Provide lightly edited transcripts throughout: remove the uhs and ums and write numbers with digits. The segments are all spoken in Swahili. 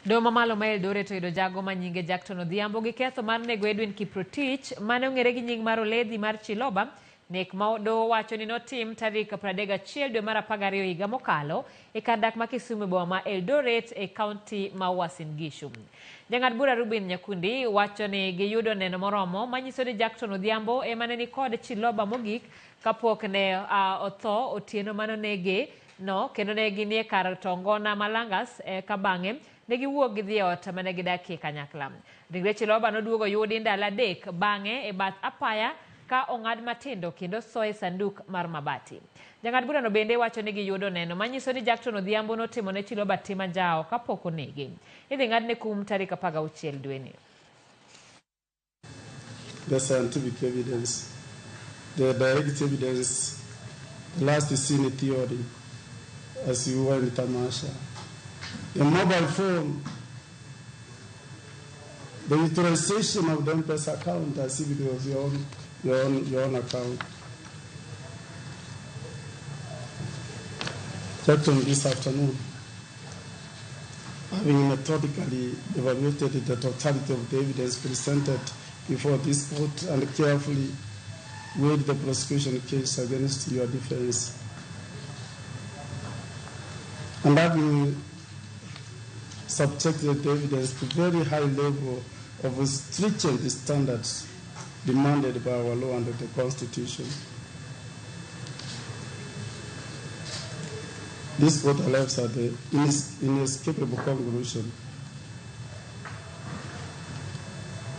Doma malo ma Eldoret oyudo jago ma nyinge Jackton Odhiambo gi ketho mar nego Edwin Kiprotich mane ong'ere gi nying mar Oledhi mar Chiloba. Nek ma doho wacho ni notim tarik 31 dwe mar 12 higa mokalo e kar dak ma Kisumu boma ma Eldoret e kaunti ma Uasin Gishu. Jang'ad bura Rubin Nyakundi wacho ni giyudo neno moromo manyiso ni Jackton Odhiambo ema ne ni kod Chiloba mogik kapok ne otho otieno manonege no kendo ne ginie kar tongona Malangas ka bang'e ne giwuok gidhi ot mane gidakie kanyakla. Ringre Chiloba noduogo yudi ndalo 3 bang'e e bath apaya ka ong'ad matindo kendo soe sanduk mar mabati. Jang'ad bura no bende wacho ni giyudo neno manyiso ni Jackton Odhiambo notimo ne Chiloba tim anjawo kapok onege. Idhi ng'adne kum tarik 16 dwe ni. The scientific evidence, the direct evidence, the last scene theory, as you were in Tamasha. A mobile phone, the utilization of the M-Pesa account as if it was your own account. Jackton, this afternoon, having methodically evaluated the totality of the evidence presented before this court and carefully weighed the prosecution case against your defense, and having subjected the evidence to very high level of stringent standards demanded by our law and the Constitution, this court arrives at the inescapable conclusion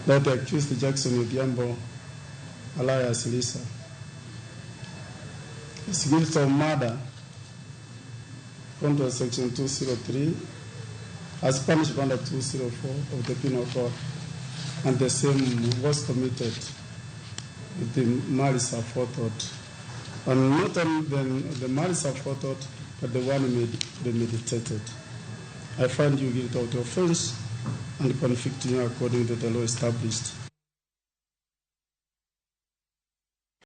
that the accused Jackton Odhiambo, alias Lisa, is guilty of murder under Section 203 as punished under 204 of the Penal Code, and the same was committed with the malice aforethought. And not only the malice aforethought, but the one premeditated. I find you guilty of the offense and convict you according to the law established.